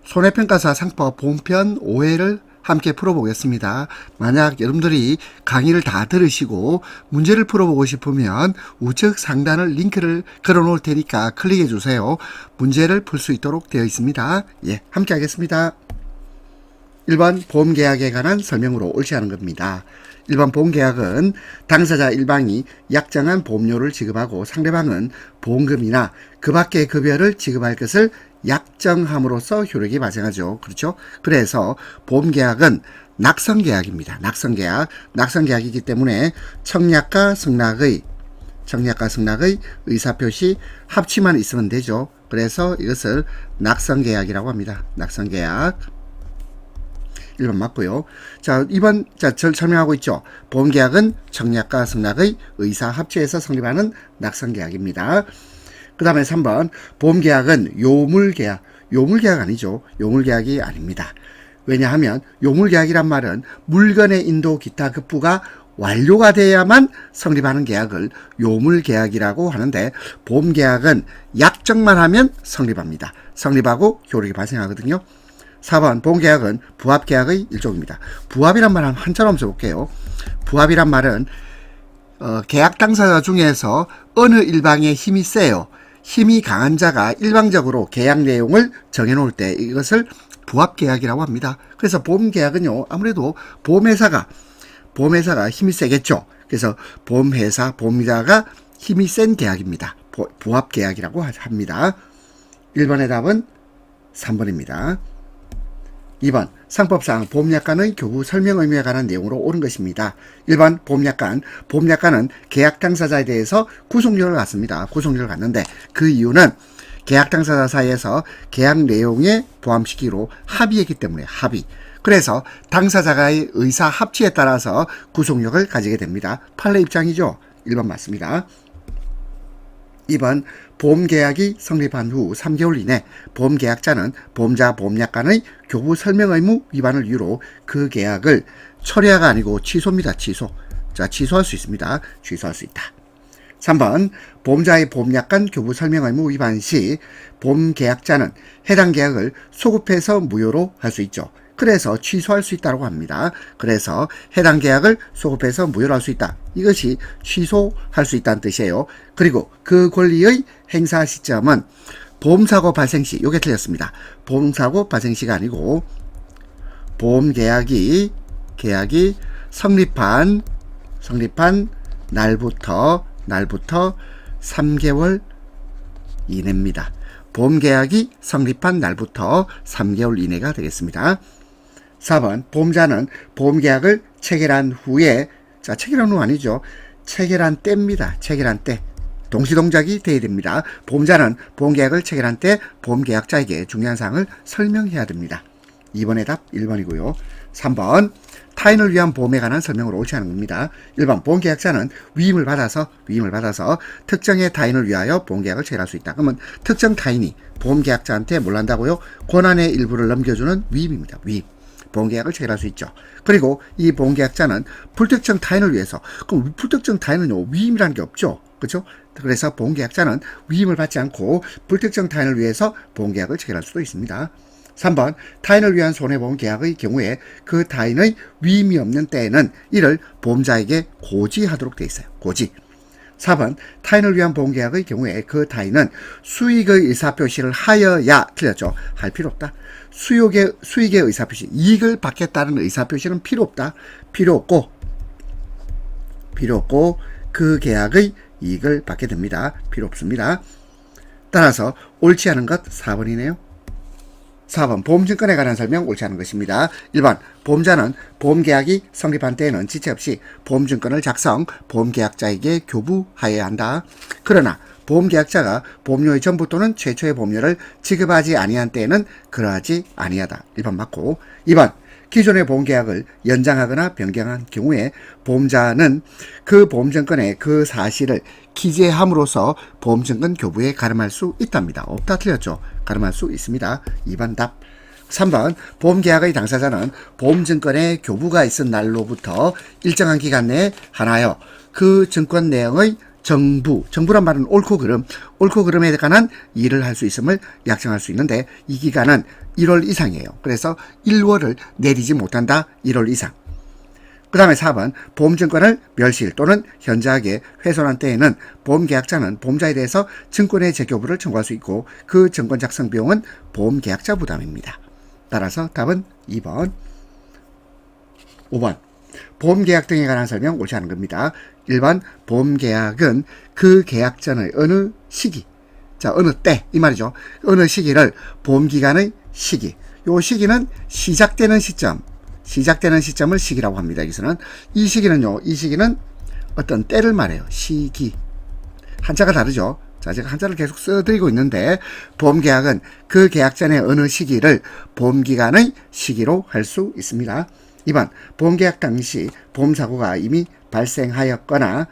손해평가사 상법 본편 5회를 함께 풀어보겠습니다. 만약 여러분들이 강의를 다 들으시고 문제를 풀어보고 싶으면 우측 상단을 링크를 걸어 놓을 테니까 클릭해 주세요. 문제를 풀 수 있도록 되어 있습니다. 예, 함께 하겠습니다. 1번 보험계약에 관한 설명으로 옳지 않은 겁니다. 1번 보험계약은 당사자 일방이 약정한 보험료를 지급하고 상대방은 보험금이나 그 밖의 급여를 지급할 것을 약정함으로써 효력이 발생하죠. 그렇죠? 그래서 보험계약은 낙선계약입니다. 낙선계약이기 때문에 청약과 승낙의 의사표시 합치만 있으면 되죠. 그래서 이것을 낙선계약이라고 합니다. 낙선계약. 1번 맞고요. 자, 2번 설명하고 있죠. 보험계약은 청약과 승낙의 의사 합치에서 성립하는 낙선계약입니다. 그 다음에 3번 보험계약은 요물계약 아니죠. 요물계약이 아닙니다. 왜냐하면 요물계약이란 말은 물건의 인도 기타 급부가 완료가 돼야만 성립하는 계약을 요물계약이라고 하는데 보험계약은 약정만 하면 성립합니다. 성립하고 효력이 발생하거든요. 4번 보험계약은 부합계약의 일종입니다. 부합이란 말은 한자로 한번 써볼게요. 부합이란 말은 계약 당사자 중에서 어느 일방의 힘이 세요. 힘이 강한 자가 일방적으로 계약 내용을 정해놓을 때 이것을 부합계약이라고 합니다. 그래서 보험계약은요, 아무래도 보험회사가 힘이 세겠죠. 그래서 보험회사가 힘이 센 계약입니다. 부합계약이라고 합니다. 1번의 답은 3번입니다. 2번 상법상 보험약관의 교부 설명 의무에 관한 내용으로 옳은 것입니다. 1번 보험약관은 계약 당사자에 대해서 구속력을 갖습니다. 구속력을 갖는데 그 이유는 계약 당사자 사이에서 계약 내용에 포함시키기로 합의했기 때문에 그래서 당사자의 의사 합치에 따라서 구속력을 가지게 됩니다. 판례 입장이죠. 1번 맞습니다. 2번 보험계약이 성립한 후 3개월 이내 보험계약자는 보험자 보험약관의 교부 설명 의무 위반을 이유로 그 계약을 철회가 아니고 취소입니다. 취소할 수 있습니다. 취소할 수 있다. 3번 보험자의 보험약관 교부 설명 의무 위반 시 보험계약자는 해당 계약을 소급해서 무효로 할 수 있죠. 그래서 취소할 수 있다고 합니다. 그래서 해당 계약을 소급해서 무효로 할 수 있다. 이것이 취소할 수 있다는 뜻이에요. 그리고 그 권리의 행사 시점은 보험사고 발생 시, 요게 틀렸습니다. 보험사고 발생 시가 아니고 보험계약이 성립한 날부터 3개월 이내입니다. 보험계약이 성립한 날부터 3개월 이내가 되겠습니다. 4번 보험자는 보험계약을 체결한 후에 체결한 후 아니죠. 체결한 때입니다. 체결한 때. 동시동작이 돼야 됩니다. 보험자는 보험계약을 체결한 때 보험계약자에게 중요한 사항을 설명해야 됩니다. 2번의 답 1번이고요. 3번 타인을 위한 보험에 관한 설명으로 옳지 않은 겁니다. 1번 보험계약자는 위임을 받아서 특정의 타인을 위하여 보험계약을 체결할 수 있다. 그러면 특정 타인이 보험계약자한테 뭘 한다고요? 권한의 일부를 넘겨주는 위임입니다. 위임. 보험계약을 체결할 수 있죠. 그리고 이 보험계약자는 불특정 타인을 위해서, 그럼 불특정 타인은요, 위임이라는 게 없죠. 그렇죠? 그래서 보험계약자는 위임을 받지 않고 불특정 타인을 위해서 보험계약을 체결할 수도 있습니다. 3번 타인을 위한 손해보험 계약의 경우에 그 타인의 위임이 없는 때에는 이를 보험자에게 고지하도록 되어 있어요. 고지. 4번 타인을 위한 보험계약의 경우에 그 타인은 수익의 의사표시를 하여야, 틀렸죠. 할 필요 없다. 수익의 의사표시, 이익을 받겠다는 의사표시는 필요 없다. 필요 없고 그 계약의 이익을 받게 됩니다. 필요 없습니다. 따라서 옳지 않은 것 4번이네요. 4번 보험증권에 관한 설명 옳지 않은 것입니다. 1번 보험자는 보험계약이 성립한 때에는 지체 없이 보험증권을 작성, 보험계약자에게 교부하여야 한다. 그러나 보험계약자가 보험료의 전부 또는 최초의 보험료를 지급하지 아니한 때에는 그러하지 아니하다. 1번 맞고. 2번 기존의 보험계약을 연장하거나 변경한 경우에 보험자는 그 보험증권에 그 사실을 기재함으로써 보험증권 교부에 가름할 수 있답니다. 없다, 틀렸죠. 가름할 수 있습니다. 2번 답. 3번 보험계약의 당사자는 보험증권에 교부가 있은 날로부터 일정한 기간 내에 하나여 그 증권 내용의 정부란 말은 옳고 그름에 관한 일을 할 수 있음을 약정할 수 있는데 이 기간은 1월 이상이에요. 그래서 1월을 내리지 못한다. 1월 이상. 그 다음에 4번 보험증권을 멸실 또는 현저하게 훼손한 때에는 보험계약자는 보험자에 대해서 증권의 재교부를 청구할 수 있고 그 증권 작성 비용은 보험계약자 부담입니다. 따라서 답은 2번. 5번 보험계약 등에 관한 설명 옳지 않은 겁니다. 1번 보험계약은 그 계약 전의 어느 시기, 자 어느 때 이 말이죠. 어느 시기를 보험기간의 시기, 요 시기는 시작되는 시점을 시기라고 합니다. 여기서는 이 시기는 어떤 때를 말해요. 시기. 한자가 다르죠. 자, 제가 한자를 계속 써드리고 있는데 보험계약은 그 계약 전의 어느 시기를 보험기간의 시기로 할 수 있습니다. 2번 보험계약 당시 보험사고가 이미 발생하였거나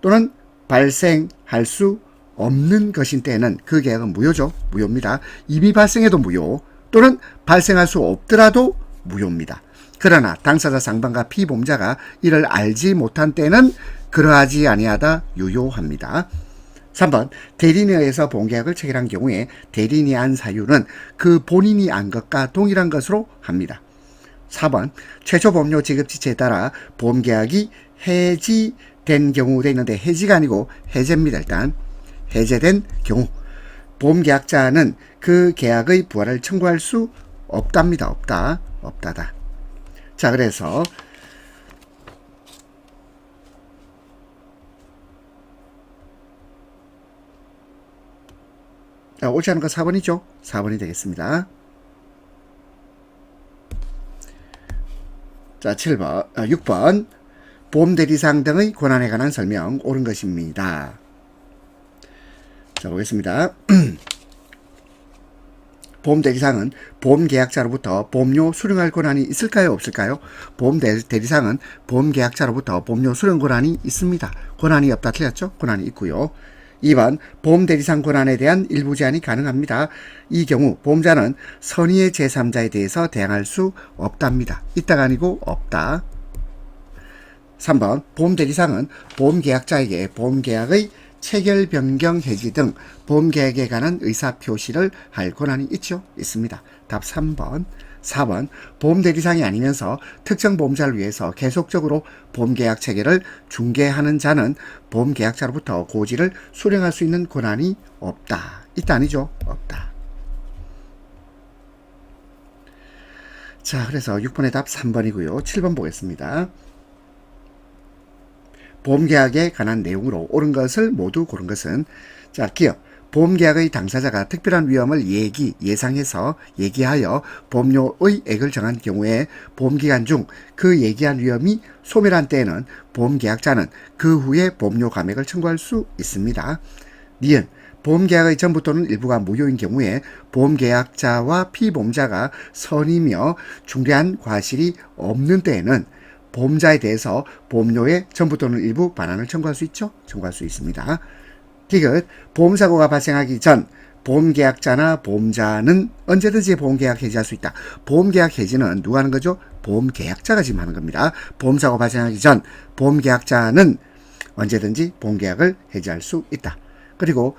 또는 발생할 수 없는 것인 때에는 그 계약은 무효죠. 무효입니다. 이미 발생해도 무효 또는 발생할 수 없더라도 무효입니다. 그러나 당사자 상반과 피보험자가 이를 알지 못한 때는 그러하지 아니하다 유효합니다. 3번 대리인에 의해서 보험계약을 체결한 경우에 대리인이 안 사유는 그 본인이 안 것과 동일한 것으로 합니다. 4번 최초 보험료 지급 지체에 따라 보험계약이 해지된 경우 돼 있는데 해지가 아니고 해제입니다. 일단 해제된 경우 보험계약자는 그 계약의 부활을 청구할 수 없답니다. 없다다. 자, 그래서 옳지 않은 거 4번이죠. 4번이 되겠습니다. 자, 6번 보험대리사항 등의 권한에 관한 설명 옳은 것입니다. 자, 보겠습니다. 보험대리사항은 보험계약자로부터 보험료 수령할 권한이 있을까요? 없을까요? 보험대리사항은 보험계약자로부터 보험료 수령 권한이 있습니다. 권한이 없다 틀렸죠? 권한이 있고요. 2번 보험대리사항 권한에 대한 일부 제한이 가능합니다. 이 경우 보험자는 선의의 제3자에 대해서 대항할 수 없답니다. 있다가 아니고 없다. 3번 보험대리사항은 보험계약자에게 보험계약의 체결, 변경, 해지 등 보험계약에 관한 의사표시를 할 권한이 있죠? 있습니다. 답 3번. 4번 보험대리사항이 아니면서 특정 보험자를 위해서 계속적으로 보험계약 체결을 중개하는 자는 보험계약자로부터 고지를 수령할 수 있는 권한이 없다. 있다 아니죠? 없다. 자, 그래서 6번의 답 3번이고요. 7번 보겠습니다. 보험계약에 관한 내용으로 옳은 것을 모두 고른 것은 자, 기업 보험계약의 당사자가 특별한 위험을 예상해서 얘기하여 보험료의 액을 정한 경우에 보험기간 중 그 얘기한 위험이 소멸한 때에는 보험계약자는 그 후에 보험료 감액을 청구할 수 있습니다. 니은 보험계약의 전부 또는 일부가 무효인 경우에 보험계약자와 피보험자가 선이며 중대한 과실이 없는 때에는 보험자에 대해서 보험료의 전부 또는 일부 반환을 청구할 수 있죠? 청구할 수 있습니다. 디귿 보험사고가 발생하기 전 보험계약자나 보험자는 언제든지 보험계약 해지할 수 있다. 보험계약 해지는 누가 하는 거죠? 보험계약자가 지금 하는 겁니다. 보험사고 발생하기 전 보험계약자는 언제든지 보험계약을 해지할 수 있다. 그리고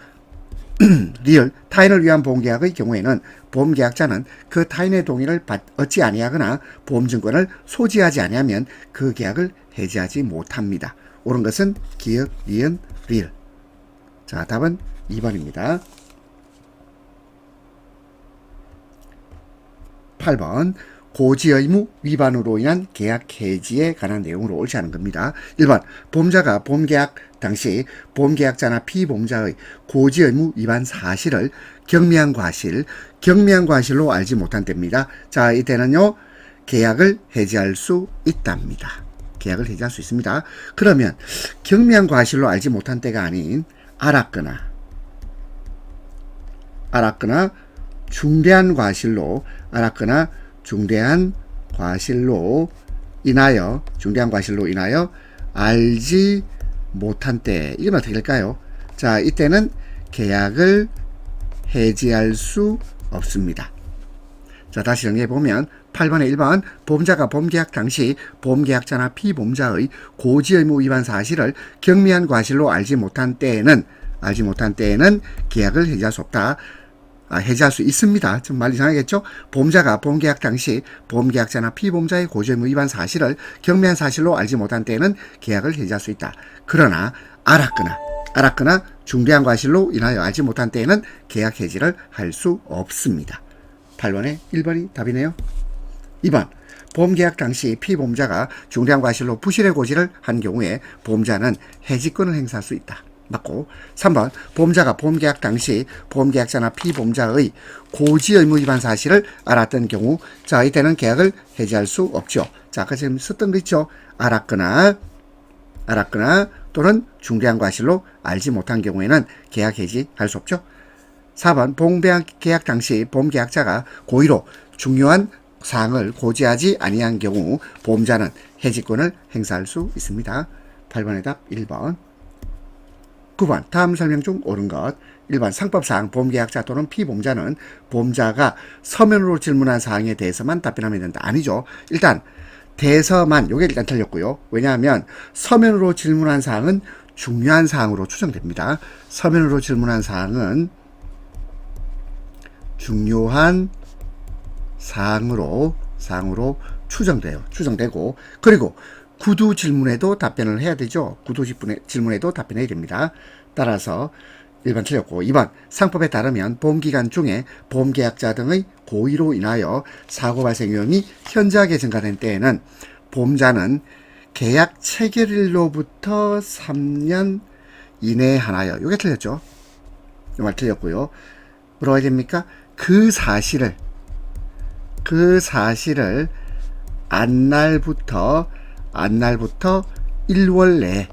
리을 타인을 위한 보험계약의 경우에는 보험계약자는 그 타인의 동의를 얻지 아니하거나 보험증권을 소지하지 아니하면 그 계약을 해지하지 못합니다. 옳은 것은 기역, 리은, 리을. 자, 답은 2번입니다. 8번 고지의무 위반으로 인한 계약 해지에 관한 내용으로 옳지 않은 겁니다. 1번 보험자가 보험계약 당시 보험계약자나 피보험자의 고지의무 위반 사실을 경미한 과실로 알지 못한 때입니다. 자, 이때는요 계약을 해지할 수 있답니다. 계약을 해지할 수 있습니다. 그러면 경미한 과실로 알지 못한 때가 아닌 알았거나 중대한 과실로 인하여 알지 못한 때 이건 어떻게 될까요? 자, 이때는 계약을 해지할 수 없습니다. 자, 다시 정리해보면 8번에 1번 보험자가 보험계약 당시 보험계약자나 피보험자의 고지의무 위반 사실을 경미한 과실로 알지 못한 때에는 계약을 해지할 수 없다. 해지할 수 있습니다. 좀 말 이상하겠죠? 보험자가 보험계약 당시 보험계약자나 피보험자의 고지의무 위반 사실을 경미한 사실로 알지 못한 때에는 계약을 해지할 수 있다. 그러나 알았거나 중대한 과실로 인하여 알지 못한 때에는 계약 해지를 할 수 없습니다. 8번에 1번이 답이네요. 2번 보험계약 당시 피보험자가 중대한 과실로 부실의 고지를 한 경우에 보험자는 해지권을 행사할 수 있다. 맞고 3번 보험자가 보험계약 당시 보험계약자나 피보험자의 고지의무 위반 사실을 알았던 경우 자 이때는 계약을 해지할 수 없죠. 자 아까 지금 썼던 거 있죠. 알았거나 또는 중대한 과실로 알지 못한 경우에는 계약 해지할 수 없죠. 4번 보험계약 당시 보험계약자가 고의로 중요한 사항을 고지하지 아니한 경우 보험자는 해지권을 행사할 수 있습니다. 8번의 답 1번. 9번 다음 설명 중 옳은 것 1번 상법상 보험계약자 또는 피보험자는 보험자가 서면으로 질문한 사항에 대해서만 답변하면 된다. 아니죠. 일단 대서만 요게 일단 틀렸고요. 왜냐하면 서면으로 질문한 사항은 중요한 사항으로 추정됩니다. 서면으로 질문한 사항은 중요한 사항으로 추정되고 그리고 구두 질문에도 답변을 해야 되죠. 구두 질문에도 답변해야 됩니다. 따라서 1번 틀렸고 2번 상법에 따르면 보험기간 중에 보험계약자 등의 고의로 인하여 사고 발생 위험이 현저하게 증가된 때에는 보험자는 계약 체결일로부터 3년 이내에 한하여 이게 틀렸죠. 이 말 틀렸고요. 뭐라고 해야 됩니까? 그 사실을 안날부터 1월 내에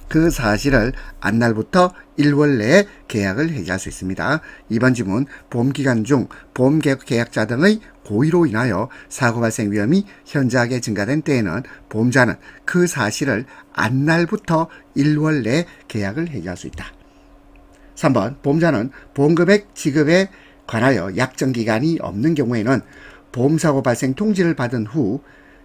그 사실을 안날부터 1월 내에 계약을 해지할 수 있습니다. 2번 지문 보험기간 중 보험계약자 등의 고의로 인하여 사고 발생 위험이 현저하게 증가된 때에는 보험자는 그 사실을 안날부터 1월 내에 계약을 해지할 수 있다. 3번 보험자는 보험금액 지급에 관하여 약정기간이 없는 경우에는 보험사고 발생 통지를 받은 후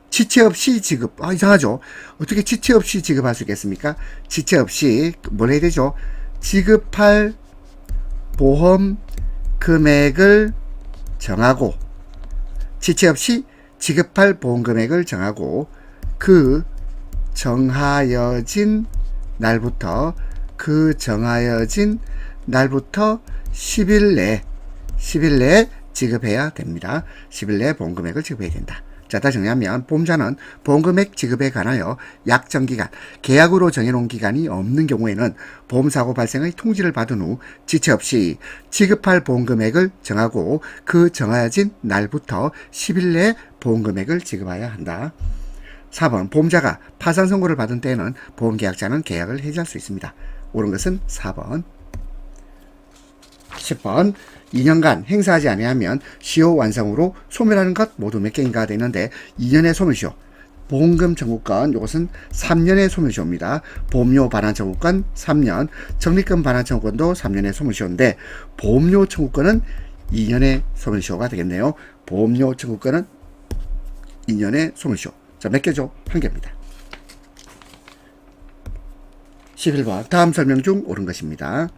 지체 없이 지급. 이상하죠. 어떻게 지체 없이 지급할 수 있겠습니까? 지체 없이 뭘 해야 되죠? 지급할 보험 금액을 정하고 지체 없이 지급할 보험 금액을 정하고 그 정하여진 날부터 10일 내에 지급해야 됩니다. 10일 내에 보험금액을 지급해야 된다. 자, 다시 정리하면 보험자는 보험금액 지급에 관하여 약정기간, 계약으로 정해놓은 기간이 없는 경우에는 보험사고 발생의 통지를 받은 후 지체 없이 지급할 보험금액을 정하고 그 정해진 날부터 10일 내에 보험금액을 지급해야 한다. 4번 보험자가 파산 선고를 받은 때에는 보험계약자는 계약을 해지할 수 있습니다. 옳은 것은 4번. 10번 2년간 행사하지 아니하면 시효 완성으로 소멸하는 것 모두 몇 개인가 되는데 2년의 소멸시효 보험금 청구권 이것은 3년의 소멸시효입니다. 보험료 반환 청구권 3년 적립금 반환 청구권도 3년의 소멸시효인데 보험료 청구권은 2년의 소멸시효가 되겠네요. 보험료 청구권은 2년의 소멸시효. 자, 몇 개죠? 한 개입니다. 11번 다음 설명 중 옳은 것입니다.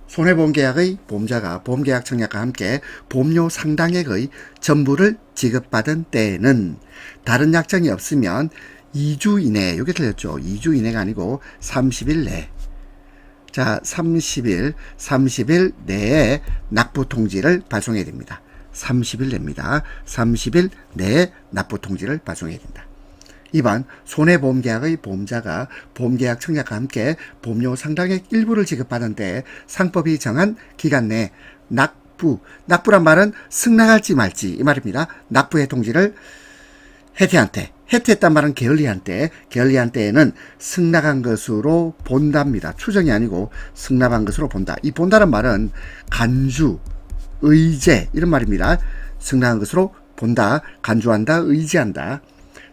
손해보험계약의 보험자가 보험계약 청약과 함께 보험료 상당액의 전부를 지급받은 때에는 다른 약정이 없으면 2주 이내에, 이게 틀렸죠. 2주 이내가 아니고 30일 내에. 자, 30일 내에 납부 통지를 발송해야 됩니다. 30일 내입니다. 30일 내에 납부 통지를 발송해야 된다. 2번 손해보험계약의 보험자가 보험계약 청약과 함께 보험료 상당액 일부를 지급받은 때 상법이 정한 기간 내에 납부란 말은 승낙할지 말지 이 말입니다. 납부의 통지를 해태했단 말은 게을리한 때에는 승낙한 것으로 본답니다. 추정이 아니고 승낙한 것으로 본다. 이 본다는 말은 간주, 의제 이런 말입니다. 승낙한 것으로 본다, 간주한다, 의지한다.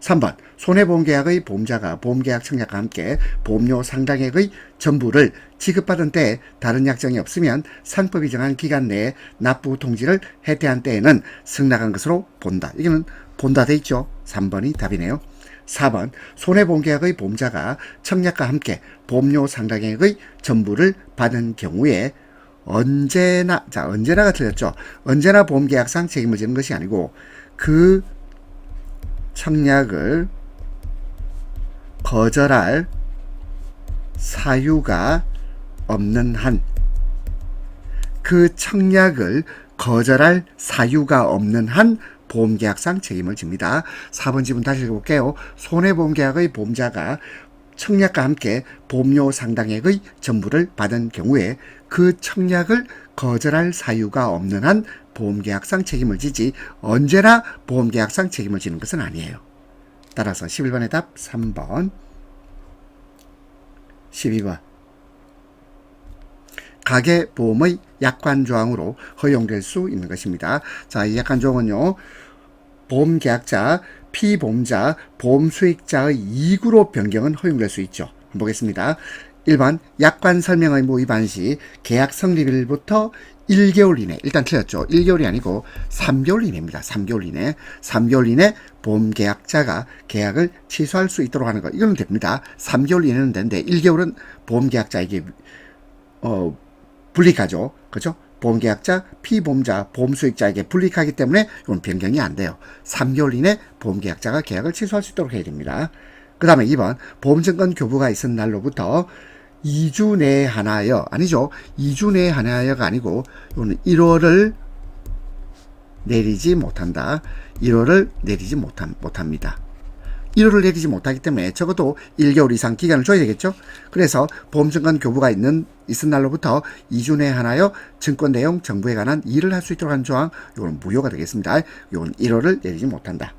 3번 손해보험계약의 보험자가 보험계약 청약과 함께 보험료 상당액의 전부를 지급받은 때에 다른 약정이 없으면 상법이 정한 기간 내에 납부 통지를 해태한 때에는 승낙한 것으로 본다. 이거는 본다 돼 있죠. 3번이 답이네요. 4번 손해보험계약의 보험자가 청약과 함께 보험료 상당액의 전부를 받은 경우에 언제나가 틀렸죠. 언제나 보험계약상 책임을 지는 것이 아니고 그 청약을 거절할 사유가 없는 한, 그 청약을 거절할 사유가 없는 한 보험계약상 책임을 집니다. 4번 지문 다시 읽어볼게요. 손해보험계약의 보험자가 청약과 함께 보험료 상당액의 전부를 받은 경우에 그 청약을 거절할 사유가 없는 한 보험계약상 책임을 지지 언제나 보험계약상 책임을 지는 것은 아니에요. 따라서 11번의 답 3번. 12번 가계보험의 약관조항으로 허용될 수 있는 것입니다. 자, 이 약관조항은요, 보험계약자, 피보험자, 보험수익자의 이익으로 변경은 허용될 수 있죠. 한번 보겠습니다. 1번 약관 설명 의무 위반 시 계약 성립일부터 1개월 이내, 일단 틀렸죠. 1개월이 아니고 3개월 이내입니다. 3개월 이내. 3개월 이내 보험계약자가 계약을 취소할 수 있도록 하는 것. 이건 됩니다. 3개월 이내는 되는데 1개월은 보험계약자에게 불이익하죠. 그죠? 보험계약자, 피보험자, 보험수익자에게 불이익하기 때문에 이건 변경이 안 돼요. 3개월 이내 보험계약자가 계약을 취소할 수 있도록 해야 됩니다. 그 다음에 2번 보험증권 교부가 있은 날로부터 2주 내에 하나여, 아니죠. 2주 내에 하나여가 아니고 이거는 1월을 내리지 못한다. 1월을 내리지 못합니다. 1월을 내리지 못하기 때문에 적어도 1개월 이상 기간을 줘야 되겠죠. 그래서 보험증권 교부가 있은 날로부터 2주 내에 하나여 증권 내용 정보에 관한 일을 할 수 있도록 하는 조항, 이거는 무효가 되겠습니다. 이건 1월을 내리지 못한다.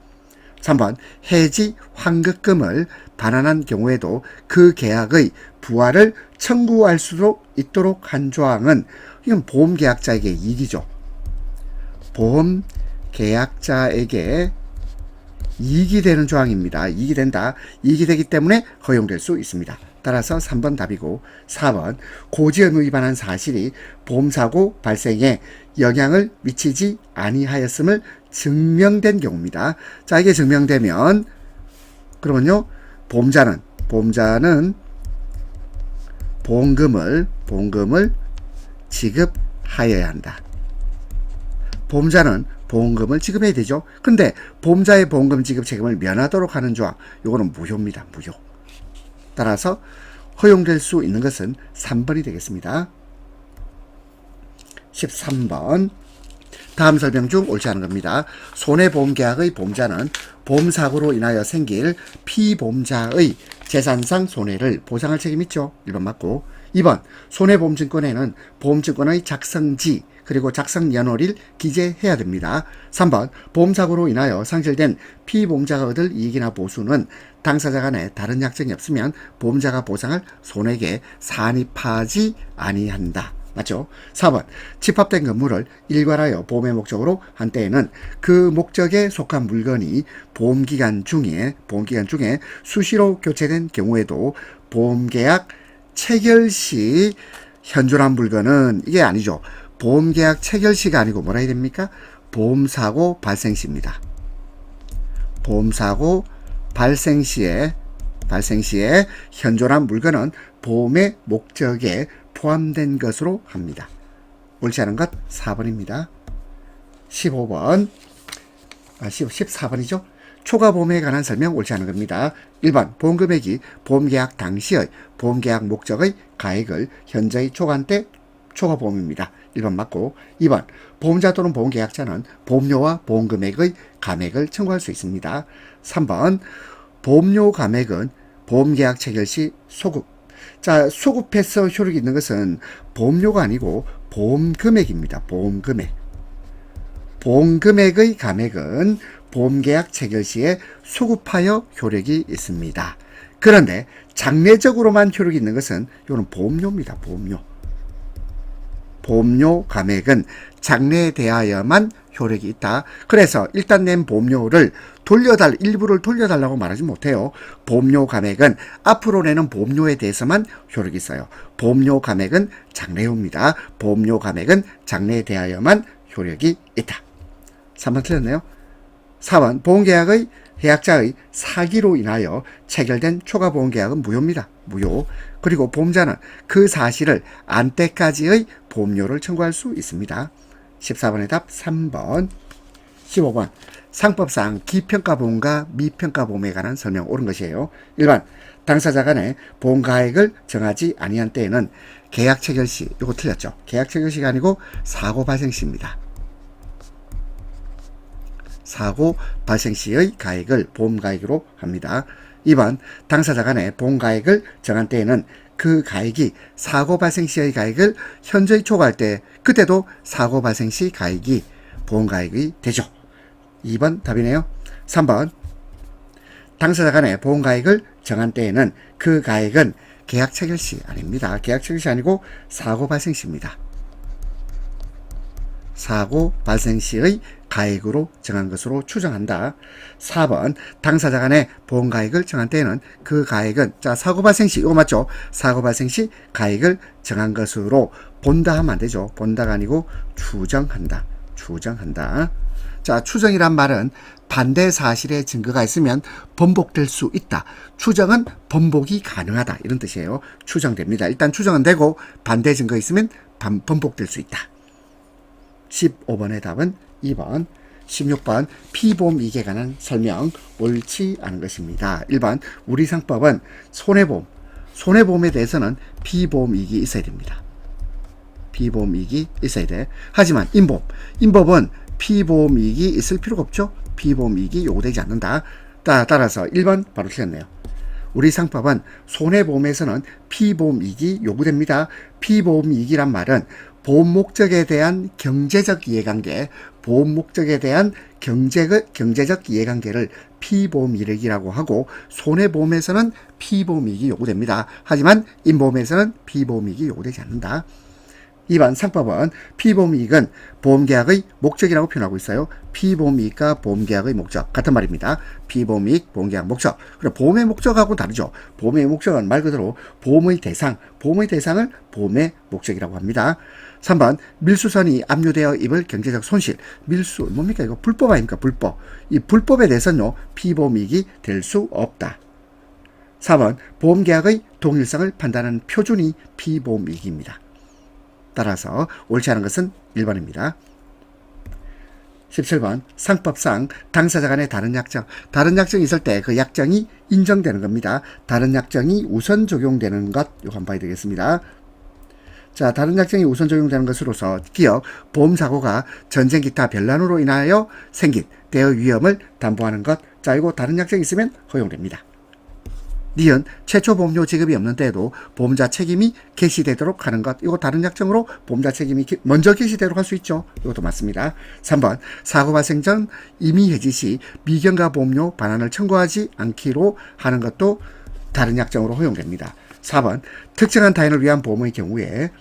3번 해지 환급금을 반환한 경우에도 그 계약의 부활을 청구할 수 있도록 한 조항은, 이건 보험계약자에게 이익이죠. 보험계약자에게 이익이 되는 조항입니다. 이익이 된다. 이익이 되기 때문에 허용될 수 있습니다. 따라서 3번 답이고, 4번 고지 의무 위반한 사실이 보험사고 발생에 영향을 미치지 아니하였음을 증명된 경우입니다. 자, 이게 증명되면 그러면요, 보험자는 보험금을 지급하여야 한다. 보험자는 보험금을 지급해야 되죠. 근데 보험자의 보험금 지급 책임을 면하도록 하는 조항, 이거는 무효입니다. 무효. 따라서 허용될 수 있는 것은 3번이 되겠습니다. 13번 다음 설명 중 옳지 않은 겁니다. 손해보험계약의 보험자는 보험사고로 인하여 생길 피보험자의 재산상 손해를 보상할 책임이 있죠. 1번 맞고, 2번 손해보험증권에는 보험증권의 작성지 그리고 작성 연월일 기재해야 됩니다. 3번 보험사고로 인하여 상실된 피보험자가 얻을 이익이나 보수는 당사자 간에 다른 약정이 없으면 보험자가 보상할 손해액에 산입하지 아니한다. 맞죠? 4번 집합된 건물을 일괄하여 보험의 목적으로 한 때에는 그 목적에 속한 물건이 보험기간 중에 수시로 교체된 경우에도 보험계약 체결 시 현존한 물건은, 이게 아니죠. 보험계약 체결 시가 아니고 뭐라 해야 됩니까? 보험사고 발생 시입니다. 보험사고 발생 시에 현존한 물건은 보험의 목적에 포함된 것으로 합니다. 옳지 않은 것 4번입니다. 14번이죠. 초과보험에 관한 설명 옳지 않은 겁니다. 1번 보험금액이 보험계약 당시의 보험계약 목적의 가액을 현저히 초과한 때 초과보험입니다. 1번 맞고, 2번 보험자 또는 보험계약자는 보험료와 보험금액의 감액을 청구할 수 있습니다. 3번 보험료 감액은 보험계약 체결 시 소급. 자, 소급해서 효력이 있는 것은 보험료가 아니고 보험금액입니다. 보험금액의 감액은 보험계약 체결 시에 소급하여 효력이 있습니다. 그런데 장래적으로만 효력이 있는 것은 이거는 보험료입니다. 보험료 감액은 장래에 대하여만 효력이 있다. 그래서 일단 낸 보험료를 일부를 돌려달라고 말하지 못해요. 보험료 감액은 앞으로 내는 보험료에 대해서만 효력이 있어요. 보험료 감액은 장래후입니다. 보험료 감액은 장래에 대하여만 효력이 있다. 3번 틀렸네요. 4번 보험계약의 계약자의 사기로 인하여 체결된 초과보험계약은 무효입니다. 무효. 그리고 보험자는 그 사실을 안 때까지의 보험료를 청구할 수 있습니다. 14번의 답 3번. 15번 상법상 기평가보험과 미평가보험에 관한 설명 옳은 것이에요. 1번 당사자 간에 보험가액을 정하지 아니한 때에는 계약 체결 시, 이거 틀렸죠. 계약 체결 시가 아니고 사고 발생 시입니다. 사고 발생 시의 가액을 보험가액으로 합니다. 2번 당사자 간에 보험가액을 정한 때에는 그 가액이 사고 발생 시의 가액을 현저히 초과할 때 그때도 사고 발생 시 가액이 보험가액이 되죠. 2번 답이네요. 3번 당사자 간에 보험가액을 정한 때에는 그 가액은 계약 체결 시 아닙니다. 계약 체결 시 아니고 사고 발생 시입니다. 사고 발생 시의 가액으로 정한 것으로 추정한다. 4번 당사자 간에 보험가액을 정한 때에는 그 가액은 사고 발생 시 이거 맞죠? 사고 발생 시 가액을 정한 것으로 본다 하면 안 되죠. 본다가 아니고 추정한다. 추정한다. 추정이란 말은 반대 사실의 증거가 있으면 번복될 수 있다. 추정은 번복이 가능하다. 이런 뜻이에요. 추정됩니다. 일단 추정은 되고 반대 증거 있으면 번복될 수 있다. 15번의 답은 2번. 16번 피보험 이익에 관한 설명 옳지 않은 것입니다. 1번 우리 상법은 손해보험에 대해서는 피보험 이익이 있어야 됩니다. 피보험 이익이 있어야 돼. 하지만 인법은 피보험 이익이 있을 필요가 없죠. 피보험 이익이 요구되지 않는다. 따라서 1번 바로 틀렸네요. 우리 상법은 손해보험에서는 피보험 이익이 요구됩니다. 피보험 이익이란 말은 보험 목적에 대한 경제적 이해관계, 보험 목적에 대한 경제적 이해관계를 피보험 이익이라고 하고 손해보험에서는 피보험 이익이 요구됩니다. 하지만 인보험에서는 피보험 이익이 요구되지 않는다. 2번 상법은 피보험이익은 보험계약의 목적이라고 표현하고 있어요. 피보험이익과 보험계약의 목적 같은 말입니다. 피보험이익, 보험계약 목적. 그리고 보험의 목적하고 다르죠. 보험의 목적은 말 그대로 보험의 대상을 보험의 목적이라고 합니다. 3번 밀수선이 압류되어 입을 경제적 손실. 밀수 뭡니까? 이거 불법 아닙니까? 불법. 이 불법에 대해서는요. 피보험이익이 될 수 없다. 4번 보험계약의 동일성을 판단하는 표준이 피보험이익입니다. 따라서 옳지 않은 것은 1번입니다. 17번 상법상 당사자 간의 다른 약정이 있을 때 그 약정이 인정되는 겁니다. 다른 약정이 우선 적용되는 것 이거 한번 봐야 되겠습니다. 다른 약정이 우선 적용되는 것으로서 기업, 보험사고가 전쟁 기타 별난으로 인하여 생긴 대여 위험을 담보하는 것. 이거 다른 약정이 있으면 허용됩니다. 니은 최초 보험료 지급이 없는 때에도 보험자 책임이 개시되도록 하는 것. 이거 다른 약정으로 보험자 책임이 먼저 개시되도록 할 수 있죠. 이것도 맞습니다. 3번 사고 발생 전 임의 해지 시 미경과 보험료 반환을 청구하지 않기로 하는 것도 다른 약정으로 허용됩니다. 4번 특정한 타인을 위한 보험의 경우에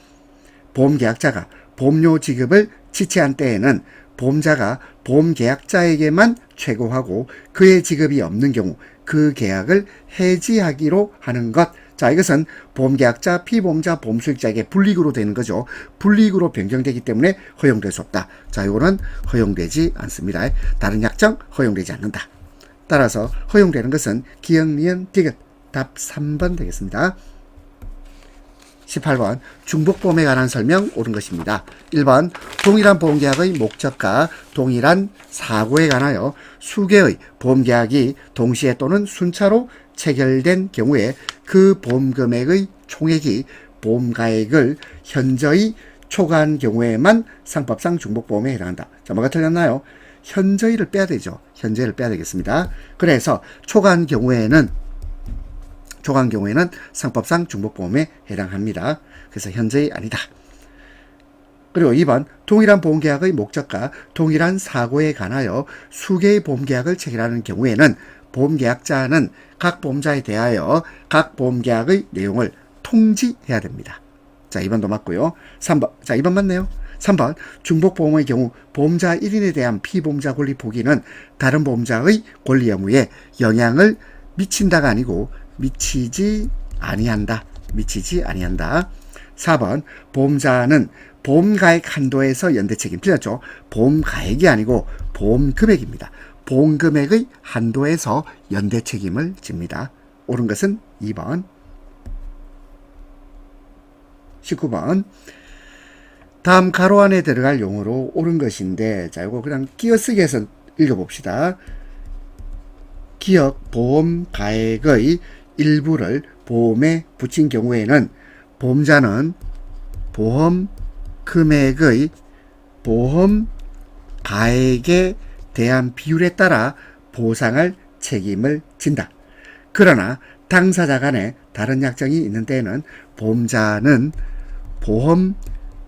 보험계약자가 보험료 지급을 지체한 때에는 보험자가 보험계약자에게만 최고하고 그의 지급이 없는 경우 그 계약을 해지하기로 하는 것. 이것은 보험계약자, 피보험자, 보험수익자에게 불이익으로 되는 거죠. 불이익으로 변경되기 때문에 허용될 수 없다. 이거는 허용되지 않습니다. 다른 약정 허용되지 않는다. 따라서 허용되는 것은 기역, 니은, 디귿. 답 3번 되겠습니다. 18번 중복보험에 관한 설명 옳은 것입니다. 1번 동일한 보험계약의 목적과 동일한 사고에 관하여 수개의 보험계약이 동시에 또는 순차로 체결된 경우에 그 보험금액의 총액이 보험가액을 현저히 초과한 경우에만 상법상 중복보험에 해당한다. 뭐가 틀렸나요? 현저히를 빼야 되죠. 현저히를 빼야 되겠습니다. 그래서 초과한 경우에는 상법상 중복보험에 해당합니다. 그래서 현저히 아니다. 그리고 2번 동일한 보험계약의 목적과 동일한 사고에 관하여 수개의 보험계약을 체결하는 경우에는 보험계약자는 각 보험자에 대하여 각 보험계약의 내용을 통지해야 됩니다. 자, 2번도 맞고요. 3번. 자, 2번 맞네요. 3번. 중복보험의 경우 보험자 1인에 대한 피보험자 권리 포기는 다른 보험자의 권리 의무에 영향을 미친다가 아니고 미치지 아니한다. 4번. 보험자는 보험가액 한도에서 연대책임. 틀렸죠? 보험가액이 아니고 보험금액입니다. 보험금액의 한도에서 연대책임을 집니다. 옳은 것은 2번. 19번. 다음 가로 안에 들어갈 용어로 옳은 것인데, 자, 이거 그냥 끼어쓰기 해서 읽어봅시다. 기억 보험 가액의 일부를 보험에 붙인 경우에는 보험자는 보험 금액의 보험 가액에 대한 비율에 따라 보상할 책임을 진다. 그러나 당사자 간에 다른 약정이 있는 때에는 보험자는 보험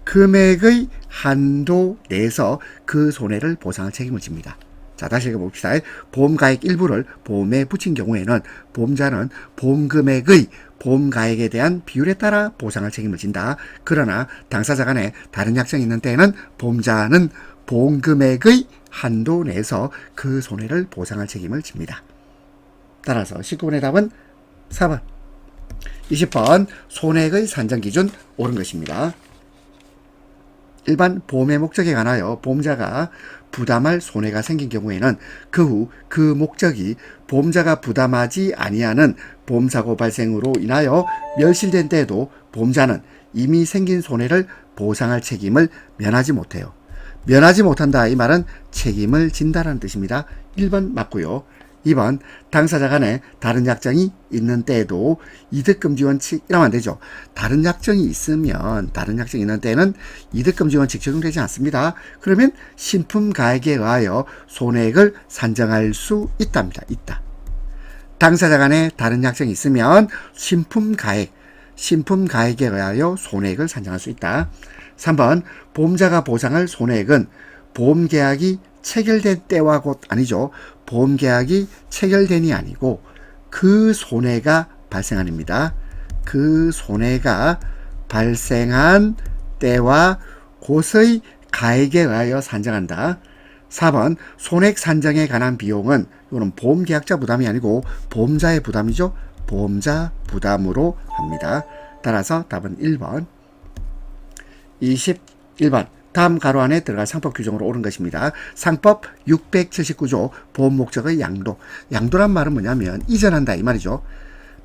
금액의 한도 내에서 그 손해를 보상할 책임을 집니다. 자, 다시 읽어봅시다. 보험가액 일부를 보험에 붙인 경우에는 보험자는 보험금액의 보험가액에 대한 비율에 따라 보상할 책임을 진다. 그러나 당사자 간에 다른 약정이 있는 때에는 보험자는 보험금액의 한도 내에서 그 손해를 보상할 책임을 집니다. 따라서 19번의 답은 4번. 20번. 손해액의 산정 기준 옳은 것입니다. 일반 보험의 목적에 관하여 보험자가 부담할 손해가 생긴 경우에는 그 후 그 목적이 보험자가 부담하지 아니하는 보험사고 발생으로 인하여 멸실된 때에도 보험자는 이미 생긴 손해를 보상할 책임을 면하지 못해요. 면하지 못한다, 이 말은 책임을 진다라는 뜻입니다. 1번 맞고요. 2번. 당사자 간에 다른 약정이 있는 때에도 이득금지 원칙 이러면 안 되죠. 다른 약정이 있으면, 다른 약정이 있는 때에는 이득금지 원칙 적용되지 않습니다. 그러면 신품가액에 의하여 손해액을 산정할 수 있답니다. 있다. 당사자 간에 다른 약정이 있으면 신품가액에 의하여 손해액을 산정할 수 있다. 3번. 보험자가 보상할 손해액은 보험계약이 체결된 때와 곧 아니죠. 보험계약이 체결된이 아니고 그 손해가 발생한입니다. 그 손해가 발생한 때와 곧의 가액에 의하여 산정한다. 4번. 손해액 산정에 관한 비용은 이거는 보험계약자 부담이 아니고 보험자의 부담이죠. 보험자 부담으로 합니다. 따라서 답은 1번. 21번. 다음 가로 안에 들어갈 상법 규정으로 옳은 것입니다. 상법 679조 보험 목적의 양도. 양도란 말은 뭐냐면 이전한다 이 말이죠.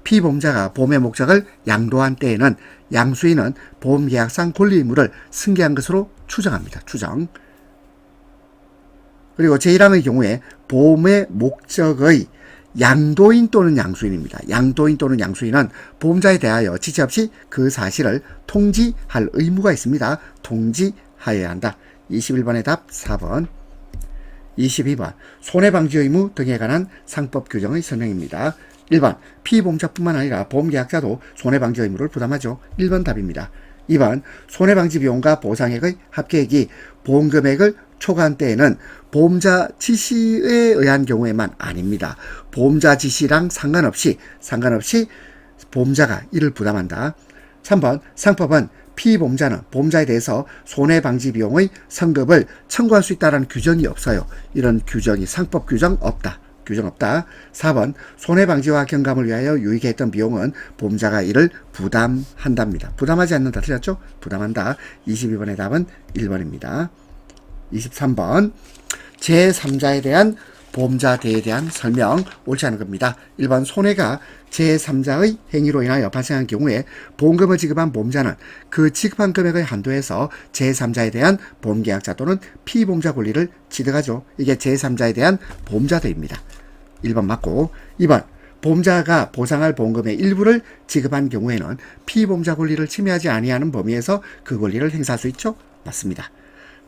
피보험자가 보험의 목적을 양도한 때에는 양수인은 보험계약상 권리 의무를 승계한 것으로 추정합니다. 추정. 그리고 제1항의 경우에 보험의 목적의 양도인 또는 양수인입니다. 양도인 또는 양수인은 보험자에 대하여 지체 없이 그 사실을 통지할 의무가 있습니다. 통지하여야 한다. 21번의 답 4번. 22번. 손해방지 의무 등에 관한 상법 규정의 설명입니다. 1번. 피보험자뿐만 아니라 보험계약자도 손해방지 의무를 부담하죠. 1번 답입니다. 2번. 손해방지 비용과 보상액의 합계액이 보험금액을 초과한 때에는 보험자 지시에 의한 경우에만 아닙니다. 보험자 지시랑 상관없이 보험자가 이를 부담한다. 3번. 상법은 피보험자는 보험자에 대해서 손해방지 비용의 성급을 청구할 수 있다는 규정이 없어요. 이런 규정이 상법 규정 없다. 4번. 손해방지와 경감을 위하여 유익했던 비용은 보험자가 이를 부담한답니다. 부담하지 않는다. 틀렸죠? 부담한다. 22번의 답은 1번입니다. 23번. 제3자에 대한 보험자 대에 대한 설명 옳지 않은 겁니다. 1번. 손해가 제3자의 행위로 인하여 발생한 경우에 보험금을 지급한 보험자는 그 지급한 금액의 한도에서 제3자에 대한 보험계약자 또는 피보험자 권리를 취득하죠. 이게 제3자에 대한 보험자 대입니다. 1번 맞고. 2번. 보험자가 보상할 보험금의 일부를 지급한 경우에는 피보험자 권리를 침해하지 아니하는 범위에서 그 권리를 행사할 수 있죠. 맞습니다.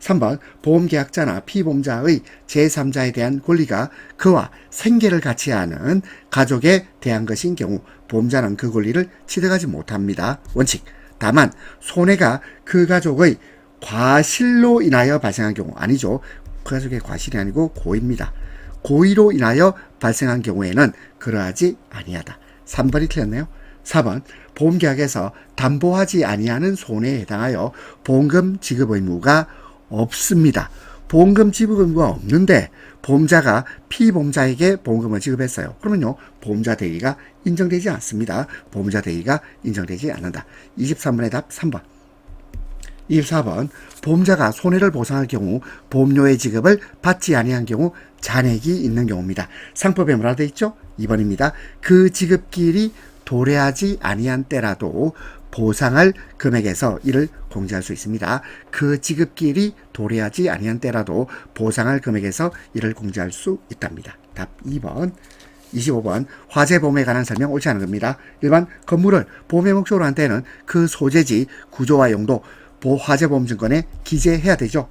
3번. 보험계약자나 피보험자의 제3자에 대한 권리가 그와 생계를 같이 하는 가족에 대한 것인 경우 보험자는 그 권리를 취득하지 못합니다. 원칙. 다만 손해가 그 가족의 과실로 인하여 발생한 경우 아니죠. 그 가족의 과실이 아니고 고의입니다. 고의로 인하여 발생한 경우에는 그러하지 아니하다. 3번이 틀렸네요. 4번 보험계약에서 담보하지 아니하는 손해에 해당하여 보험금 지급 의무가 없습니다. 보험금 지급 의무가 없는데 보험자가 피보험자에게 보험금을 지급했어요. 그러면요, 보험자 대리가 인정되지 않습니다. 보험자 대리가 인정되지 않는다. 23번의 답 3번. 24번 보험자가 손해를 보상할 경우 보험료의 지급을 받지 아니한 경우 잔액이 있는 경우입니다. 상법에 뭐라 되어 있죠? 2번입니다. 그 지급기일이 도래하지 아니한 때라도 보상할 금액에서 이를 공제할 수 있습니다. 그 지급기일이 도래하지 아니한 때라도 보상할 금액에서 이를 공제할 수 있답니다. 답 2번. 25번 화재보험에 관한 설명 옳지 않은 겁니다. 1번 건물을 보험의 목적으로 한 때는 그 소재지, 구조와 용도, 화재보험증권에 기재해야 되죠.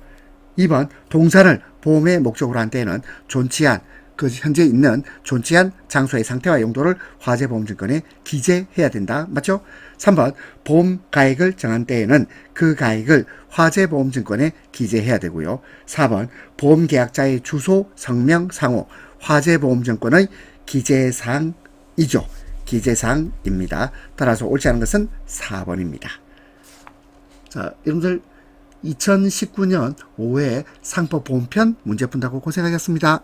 2번 동산을 보험의 목적으로 한 때에는 존치한 그 현재 있는 존치한 장소의 상태와 용도를 화재보험증권에 기재해야 된다. 맞죠? 3번 보험 가액을 정한 때에는 그 가액을 화재보험증권에 기재해야 되고요. 4번 보험계약자의 주소, 성명, 상호, 화재보험증권의 기재사항이죠. 기재사항입니다. 따라서 옳지 않은 것은 4번입니다. 자, 여러분들 2019년 5회 상법 보험편 문제 푼다고 고생하셨습니다.